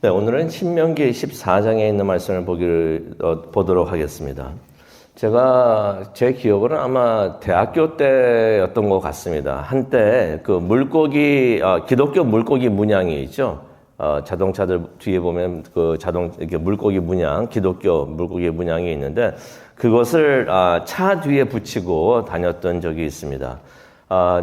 네, 오늘은 신명기 14장에 있는 말씀을 보도록 하겠습니다. 제가 제 기억으로는 아마 대학교 때였던 것 같습니다. 한때 그 기독교 물고기 문양이 있죠. 자동차들 뒤에 보면 이렇게 물고기 문양, 기독교 물고기 문양이 있는데 그것을 차 뒤에 붙이고 다녔던 적이 있습니다.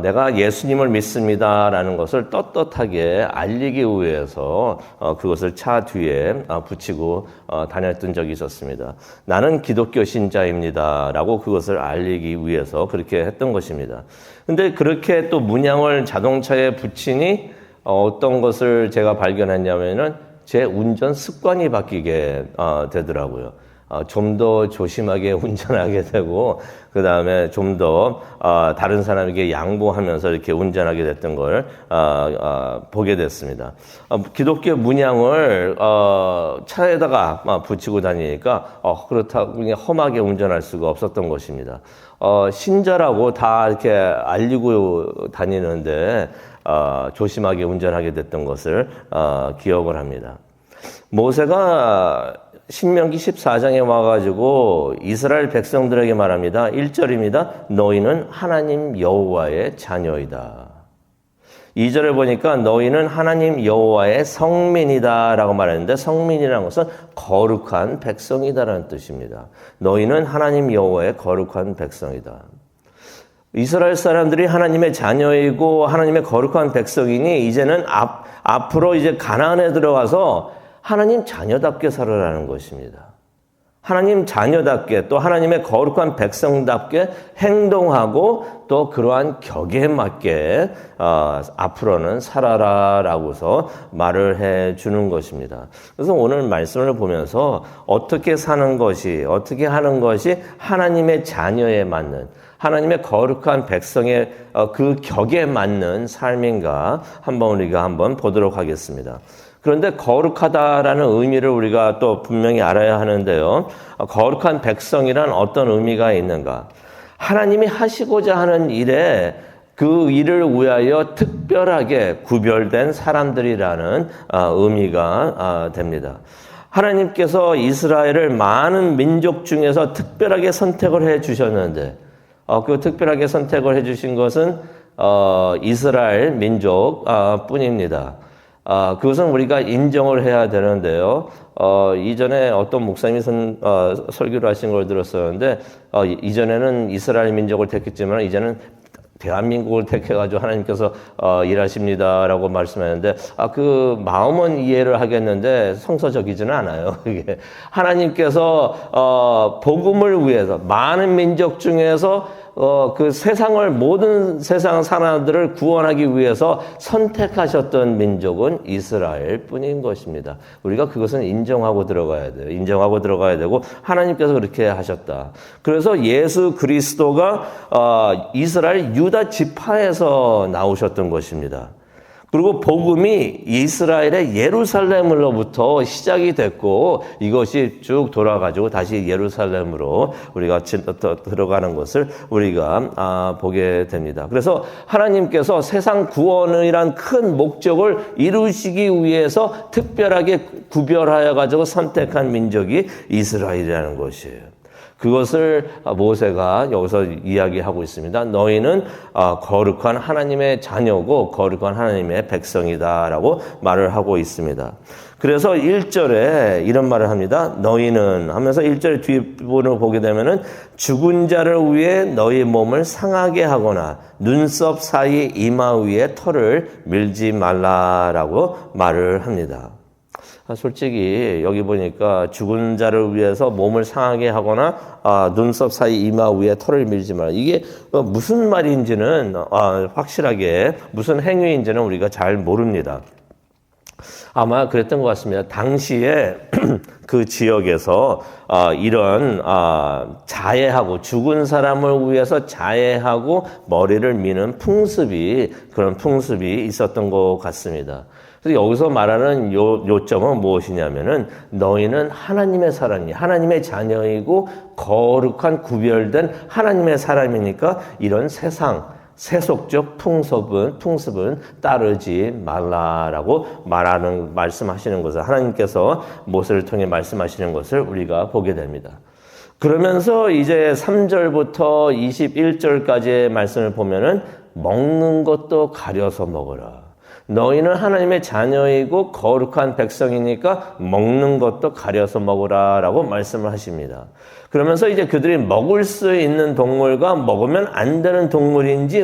내가 예수님을 믿습니다라는 것을 떳떳하게 알리기 위해서 그것을 차 뒤에 붙이고 다녔던 적이 있었습니다. 나는 기독교 신자입니다라고 그것을 알리기 위해서 그렇게 했던 것입니다. 근데 그렇게 또 문양을 자동차에 붙이니 어떤 것을 제가 발견했냐면은 제 운전 습관이 바뀌게 되더라고요. 좀 더 조심하게 운전하게 되고, 그 다음에 좀 더, 다른 사람에게 양보하면서 이렇게 운전하게 됐던 걸, 보게 됐습니다. 기독교 문양을, 차에다가 붙이고 다니니까, 그렇다고 그냥 험하게 운전할 수가 없었던 것입니다. 신자라고 다 이렇게 알리고 다니는데, 조심하게 운전하게 됐던 것을, 기억을 합니다. 모세가 신명기 14장에 와가지고 이스라엘 백성들에게 말합니다. 1절입니다. 너희는 하나님 여호와의 자녀이다. 2절을 보니까 너희는 하나님 여호와의 성민이다 라고 말했는데 성민이라는 것은 거룩한 백성이다라는 뜻입니다. 너희는 하나님 여호와의 거룩한 백성이다. 이스라엘 사람들이 하나님의 자녀이고 하나님의 거룩한 백성이니 이제는 앞으로 이제 가나안에 들어가서 하나님 자녀답게 살아라는 것입니다. 하나님 자녀답게 또 하나님의 거룩한 백성답게 행동하고 또 그러한 격에 맞게 앞으로는 살아라라고서 말을 해주는 것입니다. 그래서 오늘 말씀을 보면서 어떻게 사는 것이 어떻게 하는 것이 하나님의 자녀에 맞는 하나님의 거룩한 백성의 그 격에 맞는 삶인가 우리가 보도록 하겠습니다. 그런데 거룩하다라는 의미를 우리가 또 분명히 알아야 하는데요. 거룩한 백성이란 어떤 의미가 있는가? 하나님이 하시고자 하는 일에 그 일을 위하여 특별하게 구별된 사람들이라는 의미가 됩니다. 하나님께서 이스라엘을 많은 민족 중에서 특별하게 선택을 해 주셨는데 그 특별하게 선택을 해 주신 것은 이스라엘 민족 뿐입니다. 그것은 우리가 인정을 해야 되는데요. 이전에 어떤 목사님이 설교를 하신 걸 들었었는데, 이전에는 이스라엘 민족을 택했지만, 이제는 대한민국을 택해가지고 하나님께서 일하십니다라고 말씀하는데, 그 마음은 이해를 하겠는데 성서적이지는 않아요. 이게 하나님께서 복음을 위해서 많은 민족 중에서 그 모든 세상 사람들을 구원하기 위해서 선택하셨던 민족은 이스라엘 뿐인 것입니다. 우리가 그것은 인정하고 들어가야 돼요. 인정하고 들어가야 되고 하나님께서 그렇게 하셨다. 그래서 예수 그리스도가 이스라엘 유다 지파에서 나오셨던 것입니다. 그리고 복음이 이스라엘의 예루살렘으로부터 시작이 됐고 이것이 쭉 돌아가지고 다시 예루살렘으로 우리가 들어가는 것을 우리가 보게 됩니다. 그래서 하나님께서 세상 구원이란 큰 목적을 이루시기 위해서 특별하게 구별하여 가지고 선택한 민족이 이스라엘이라는 것이에요. 그것을 모세가 여기서 이야기하고 있습니다. 너희는 거룩한 하나님의 자녀고 거룩한 하나님의 백성이다라고 말을 하고 있습니다. 그래서 1절에 이런 말을 합니다. 너희는 하면서 1절 뒷부분을 보게 되면은 죽은 자를 위해 너희 몸을 상하게 하거나 눈썹 사이 이마 위에 털을 밀지 말라라고 말을 합니다. 솔직히 여기 보니까 죽은 자를 위해서 몸을 상하게 하거나 눈썹 사이 이마 위에 털을 밀지 마라. 이게 무슨 말인지는 확실하게 무슨 행위인지는 우리가 잘 모릅니다. 아마 그랬던 것 같습니다. 당시에 그 지역에서 이런 자해하고 죽은 사람을 위해서 자해하고 머리를 미는 그런 풍습이 있었던 것 같습니다. 그래서 여기서 말하는 요점은 무엇이냐면은 너희는 하나님의 사람이 하나님의 자녀이고 거룩한 구별된 하나님의 사람이니까 이런 세상 세속적 풍습은 따르지 말라라고 말씀하시는 것을 하나님께서 모세를 통해 말씀하시는 것을 우리가 보게 됩니다. 그러면서 이제 3절부터 21절까지의 말씀을 보면은 먹는 것도 가려서 먹어라. 너희는 하나님의 자녀이고 거룩한 백성이니까 먹는 것도 가려서 먹으라라고 말씀을 하십니다. 그러면서 이제 그들이 먹을 수 있는 동물과 먹으면 안 되는 동물인지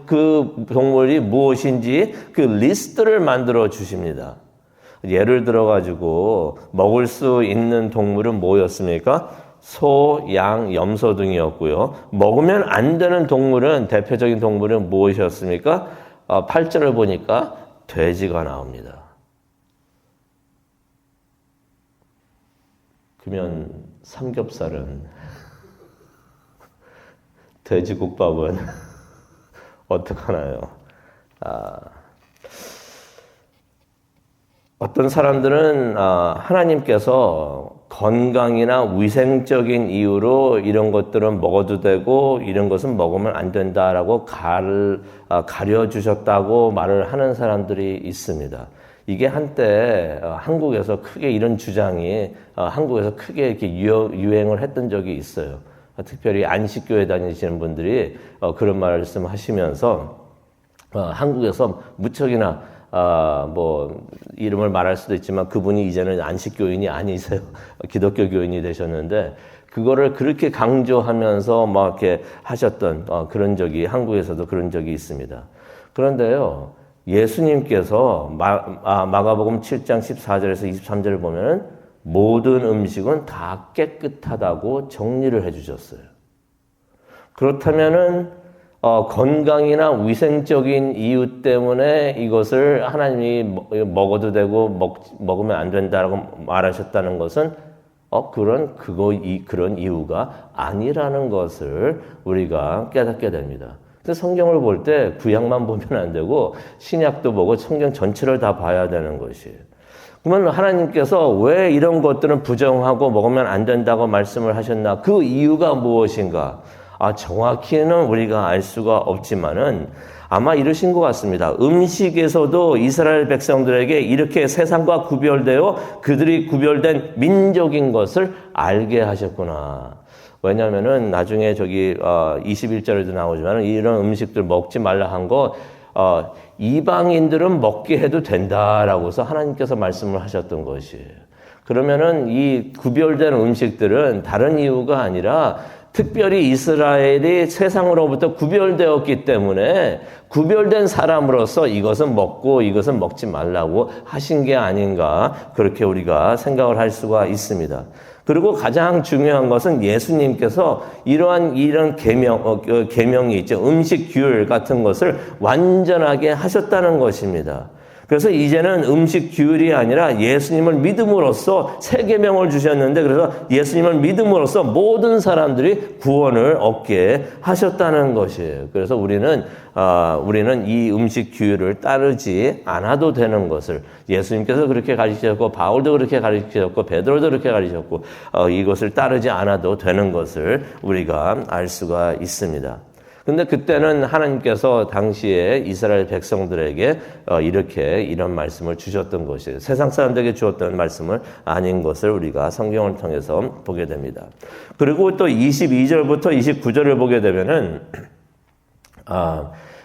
그 동물이 무엇인지 그 리스트를 만들어 주십니다. 예를 들어 가지고 먹을 수 있는 동물은 뭐였습니까? 소, 양, 염소 등이었고요. 먹으면 안 되는 동물은 대표적인 동물은 무엇이었습니까? 8절을 보니까 돼지가 나옵니다. 그러면 삼겹살은 돼지국밥은 어떡하나요? 어떤 사람들은 하나님께서 건강이나 위생적인 이유로 이런 것들은 먹어도 되고 이런 것은 먹으면 안 된다라고 가려주셨다고 말을 하는 사람들이 있습니다. 이게 한때 한국에서 크게 이런 주장이 한국에서 크게 이렇게 유행을 했던 적이 있어요. 특별히 안식교회 다니시는 분들이 그런 말씀을 하시면서 한국에서 무척이나 이름을 말할 수도 있지만 그분이 이제는 안식교인이 아니세요. 기독교 교인이 되셨는데, 그거를 그렇게 강조하면서 막 이렇게 하셨던 그런 적이, 한국에서도 그런 적이 있습니다. 그런데요, 예수님께서 마가복음 7장 14절에서 23절을 보면은 모든 음식은 다 깨끗하다고 정리를 해주셨어요. 그렇다면은 건강이나 위생적인 이유 때문에 이것을 하나님이 먹어도 되고 먹으면 안 된다라고 말하셨다는 것은 그런 이유가 아니라는 것을 우리가 깨닫게 됩니다. 그래서 성경을 볼 때 구약만 보면 안 되고 신약도 보고 성경 전체를 다 봐야 되는 것이에요. 그러면 하나님께서 왜 이런 것들은 부정하고 먹으면 안 된다고 말씀을 하셨나? 그 이유가 무엇인가? 정확히는 우리가 알 수가 없지만은 아마 이러신 것 같습니다. 음식에서도 이스라엘 백성들에게 이렇게 세상과 구별되어 그들이 구별된 민족인 것을 알게 하셨구나. 왜냐면은 나중에 21절에도 나오지만 이런 음식들 먹지 말라 한 거 이방인들은 먹게 해도 된다라고서 하나님께서 말씀을 하셨던 것이에요. 그러면은 이 구별된 음식들은 다른 이유가 아니라 특별히 이스라엘이 세상으로부터 구별되었기 때문에 구별된 사람으로서 이것은 먹고 이것은 먹지 말라고 하신 게 아닌가, 그렇게 우리가 생각을 할 수가 있습니다. 그리고 가장 중요한 것은 예수님께서 이런 계명이 있죠. 음식 규율 같은 것을 완전하게 하셨다는 것입니다. 그래서 이제는 음식 규율이 아니라 예수님을 믿음으로써 새 계명을 주셨는데, 그래서 예수님을 믿음으로써 모든 사람들이 구원을 얻게 하셨다는 것이에요. 그래서 우리는 이 음식 규율을 따르지 않아도 되는 것을 예수님께서 그렇게 가르치셨고, 바울도 그렇게 가르치셨고, 베드로도 그렇게 가르치셨고, 이것을 따르지 않아도 되는 것을 우리가 알 수가 있습니다. 근데 그때는 하나님께서 당시에 이스라엘 백성들에게 이런 말씀을 주셨던 것이에요. 세상 사람들에게 주었던 말씀을 아닌 것을 우리가 성경을 통해서 보게 됩니다. 그리고 또 22절부터 29절을 보게 되면은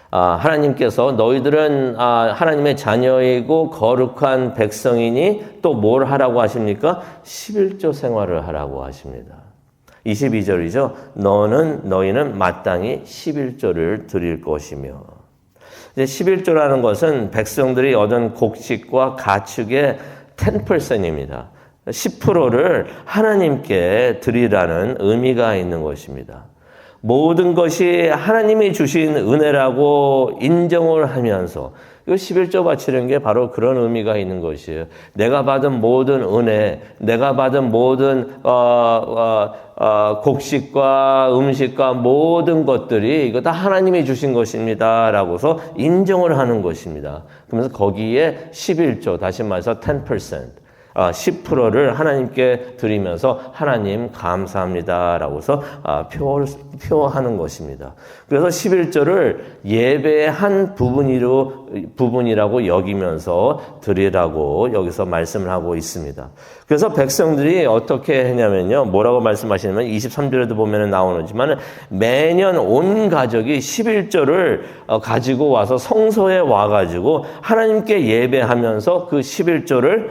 하나님께서 너희들은 하나님의 자녀이고 거룩한 백성이니 또 뭘 하라고 하십니까? 11조 생활을 하라고 하십니다. 22절이죠. 너희는 마땅히 11조를 드릴 것이며. 이제 11조라는 것은 백성들이 얻은 곡식과 가축의 10%입니다. 10%를 하나님께 드리라는 의미가 있는 것입니다. 모든 것이 하나님이 주신 은혜라고 인정을 하면서, 이거 11조 바치는 게 바로 그런 의미가 있는 것이에요. 내가 받은 모든 은혜, 내가 받은 모든 곡식과 음식과 모든 것들이 이거 다 하나님이 주신 것입니다 라고서 인정을 하는 것입니다. 그러면서 거기에 11조, 다시 말해서 10%, 10%를 하나님께 드리면서 하나님 감사합니다라고서 표하는 것입니다. 그래서 11조를 예배의 한 부분이라고 여기면서 드리라고 여기서 말씀을 하고 있습니다. 그래서 백성들이 어떻게 했냐면요. 뭐라고 말씀하시냐면 23절에도 보면 나오지만 매년 온 가족이 11조를 가지고 와서 성소에 와가지고 하나님께 예배하면서 그 11조를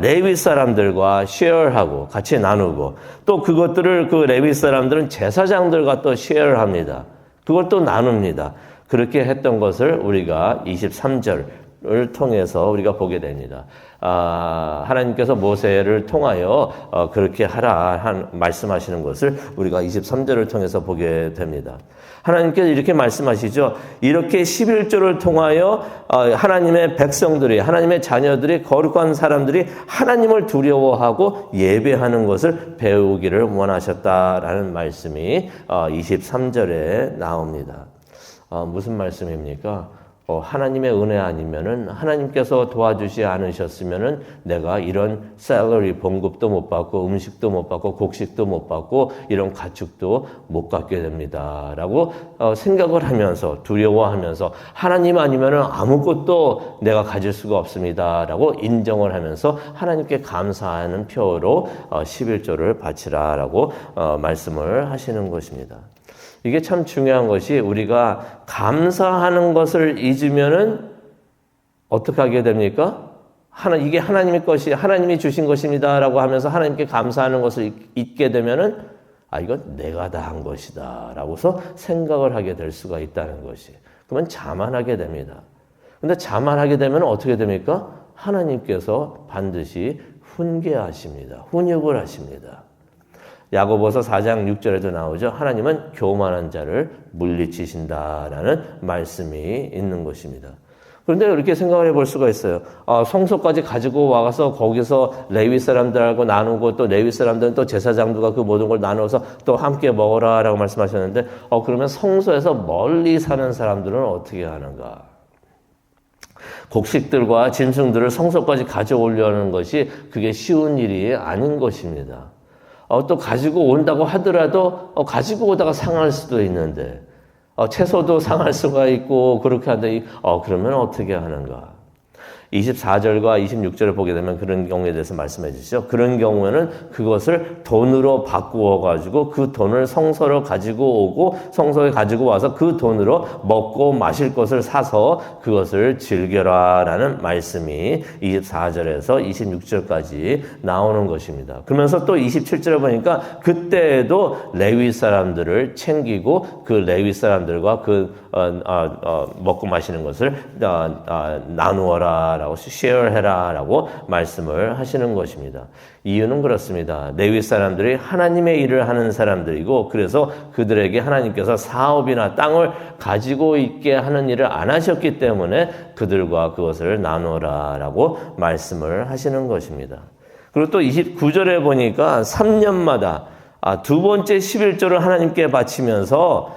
레위 사람들과 쉐어하고 같이 나누고 또 그것들을 그 레위 사람들은 제사장들과 또 쉐어를 합니다. 그걸 또 나눕니다. 그렇게 했던 것을 우리가 23절을 통해서 우리가 보게 됩니다. 하나님께서 모세를 통하여 그렇게 하라 말씀하시는 것을 우리가 23절을 통해서 보게 됩니다. 하나님께서 이렇게 말씀하시죠. 이렇게 11조를 통하여 하나님의 백성들이, 하나님의 자녀들이, 거룩한 사람들이 하나님을 두려워하고 예배하는 것을 배우기를 원하셨다라는 말씀이 23절에 나옵니다. 무슨 말씀입니까? 하나님의 은혜 아니면은 하나님께서 도와주지 않으셨으면은 내가 이런 샐러리 봉급도 못 받고 음식도 못 받고 곡식도 못 받고 이런 가축도 못 갖게 됩니다라고 생각을 하면서 두려워하면서 하나님 아니면은 아무것도 내가 가질 수가 없습니다라고 인정을 하면서 하나님께 감사하는 표로 11조를 바치라라고 말씀을 하시는 것입니다. 이게 참 중요한 것이 우리가 감사하는 것을 잊으면은 어떻게 하게 됩니까? 이게 하나님의 것이, 하나님이 주신 것입니다라고 하면서 하나님께 감사하는 것을 잊게 되면은 이건 내가 다 한 것이다 라고서 생각을 하게 될 수가 있다는 것이. 그러면 자만하게 됩니다. 근데 자만하게 되면 어떻게 됩니까? 하나님께서 반드시 훈계하십니다. 훈육을 하십니다. 야고보서 4장 6절에도 나오죠. 하나님은 교만한 자를 물리치신다라는 말씀이 있는 것입니다. 그런데 이렇게 생각을 해볼 수가 있어요. 성소까지 가지고 와서 거기서 레위 사람들하고 나누고 또 레위 사람들은 또 제사장들과 그 모든 걸 나눠서 또 함께 먹어라라고 말씀하셨는데 그러면 성소에서 멀리 사는 사람들은 어떻게 하는가? 곡식들과 짐승들을 성소까지 가져오려는 것이 그게 쉬운 일이 아닌 것입니다. 또 가지고 온다고 하더라도 가지고 오다가 상할 수도 있는데 채소도 상할 수가 있고 그렇게 하는데 그러면 어떻게 하는가? 24절과 26절을 보게 되면 그런 경우에 대해서 말씀해 주시죠. 그런 경우에는 그것을 돈으로 바꾸어 가지고 그 돈을 성소로 가지고 오고 성소에 가지고 와서 그 돈으로 먹고 마실 것을 사서 그것을 즐겨라라는 말씀이 24절에서 26절까지 나오는 것입니다. 그러면서 또 27절에 보니까 그때에도 레위 사람들을 챙기고 그 레위 사람들과 그 먹고 마시는 것을 나누어라 라고 쉐어해라 라고 말씀을 하시는 것입니다. 이유는 그렇습니다. 레위 사람들이 하나님의 일을 하는 사람들이고 그래서 그들에게 하나님께서 사업이나 땅을 가지고 있게 하는 일을 안 하셨기 때문에 그들과 그것을 나누어라 라고 말씀을 하시는 것입니다. 그리고 또 29절에 보니까 3년마다 두 번째 11조를 하나님께 바치면서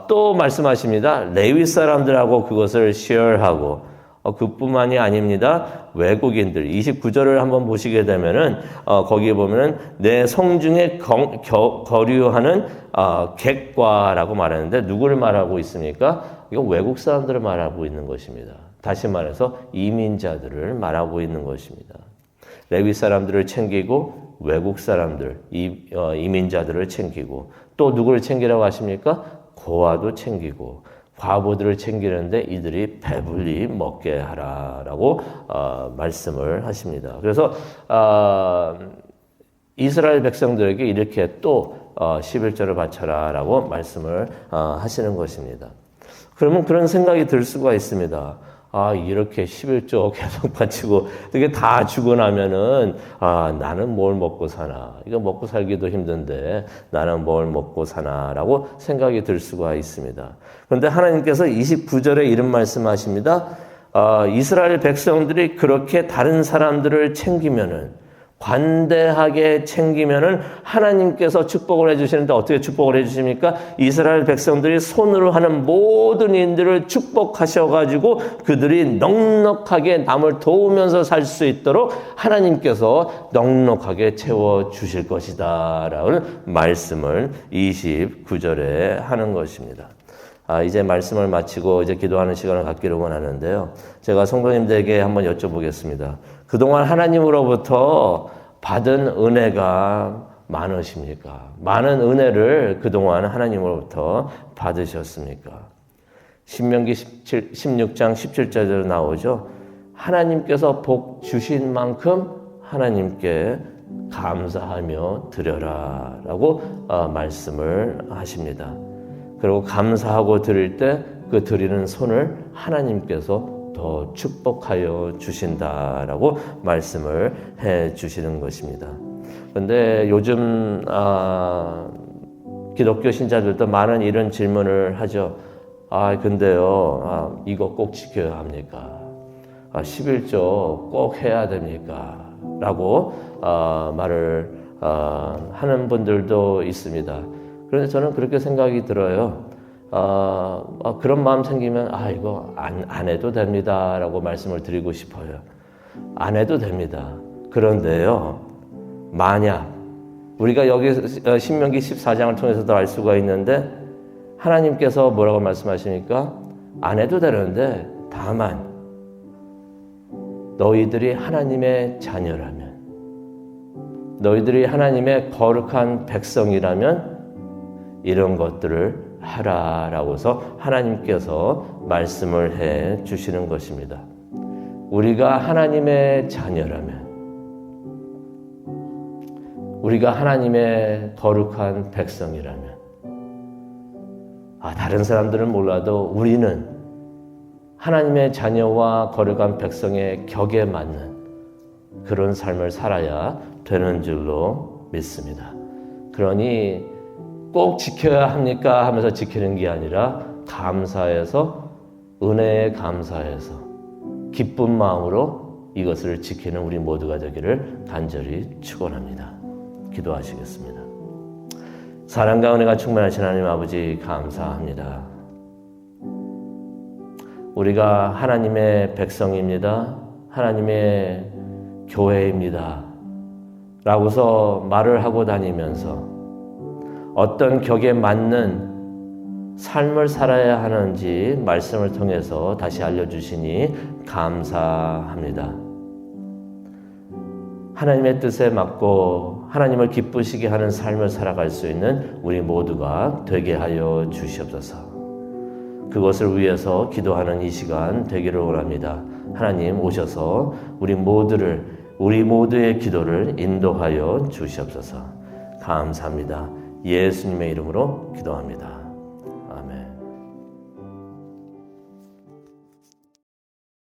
또 말씀하십니다. 레위 사람들하고 그것을 쉐어하고 그뿐만이 아닙니다. 외국인들 29절을 한번 보시게 되면은 거기에 보면은 내 성중에 거류하는 객과라고 말하는데 누구를 말하고 있습니까? 이거 외국 사람들을 말하고 있는 것입니다. 다시 말해서 이민자들을 말하고 있는 것입니다. 레위 사람들을 챙기고 외국 사람들, 이민자들을 챙기고 또 누구를 챙기라고 하십니까? 고아도 챙기고 과부들을 챙기는데 이들이 배불리 먹게 하라라고 말씀을 하십니다. 그래서 이스라엘 백성들에게 이렇게 또 11조를 바쳐라라고 말씀을 하시는 것입니다. 그러면 그런 생각이 들 수가 있습니다. 이렇게 11조 계속 바치고 이게 다 주고 나면은 나는 뭘 먹고 사나? 이거 먹고 살기도 힘든데 나는 뭘 먹고 사나라고 생각이 들 수가 있습니다. 그런데 하나님께서 29절에 이런 말씀하십니다. 이스라엘 백성들이 그렇게 다른 사람들을 챙기면은 관대하게 챙기면은 하나님께서 축복을 해주시는데 어떻게 축복을 해주십니까? 이스라엘 백성들이 손으로 하는 모든 일들을 축복하셔가지고 그들이 넉넉하게 남을 도우면서 살 수 있도록 하나님께서 넉넉하게 채워주실 것이다 라는 말씀을 29절에 하는 것입니다. 이제 말씀을 마치고 이제 기도하는 시간을 갖기를 원하는데요. 제가 성도님들에게 한번 여쭤보겠습니다. 그동안 하나님으로부터 받은 은혜가 많으십니까? 많은 은혜를 그동안 하나님으로부터 받으셨습니까? 신명기 16장 17절에 나오죠. 하나님께서 복 주신 만큼 하나님께 감사하며 드려라 라고 말씀을 하십니다. 그리고 감사하고 드릴 때 그 드리는 손을 하나님께서 더 축복하여 주신다라고 말씀을 해 주시는 것입니다. 그런데 요즘 기독교 신자들도 많은 이런 질문을 하죠. 근데요, 이거 꼭 지켜야 합니까? 11조 꼭 해야 됩니까? 라고 말을 하는 분들도 있습니다. 그런데 저는 그렇게 생각이 들어요. 그런 마음 생기면 이거 안 해도 됩니다 라고 말씀을 드리고 싶어요. 안 해도 됩니다. 그런데요, 만약 우리가 여기 신명기 14장을 통해서도 알 수가 있는데 하나님께서 뭐라고 말씀하십니까? 안 해도 되는데 다만 너희들이 하나님의 자녀라면, 너희들이 하나님의 거룩한 백성이라면 이런 것들을 하라라고서 하나님께서 말씀을 해 주시는 것입니다. 우리가 하나님의 자녀라면, 우리가 하나님의 거룩한 백성이라면, 다른 사람들은 몰라도 우리는 하나님의 자녀와 거룩한 백성의 격에 맞는 그런 삶을 살아야 되는 줄로 믿습니다. 그러니 꼭 지켜야 합니까? 하면서 지키는 게 아니라 감사해서, 은혜에 감사해서 기쁜 마음으로 이것을 지키는 우리 모두가 되기를 간절히 축원합니다. 기도하시겠습니다. 사랑과 은혜가 충만하신 하나님 아버지 감사합니다. 우리가 하나님의 백성입니다. 하나님의 교회입니다. 라고서 말을 하고 다니면서 어떤 격에 맞는 삶을 살아야 하는지 말씀을 통해서 다시 알려주시니 감사합니다. 하나님의 뜻에 맞고 하나님을 기쁘시게 하는 삶을 살아갈 수 있는 우리 모두가 되게 하여 주시옵소서. 그것을 위해서 기도하는 이 시간 되기를 원합니다. 하나님 오셔서 우리 모두의 기도를 인도하여 주시옵소서. 감사합니다. 예수님의 이름으로 기도합니다.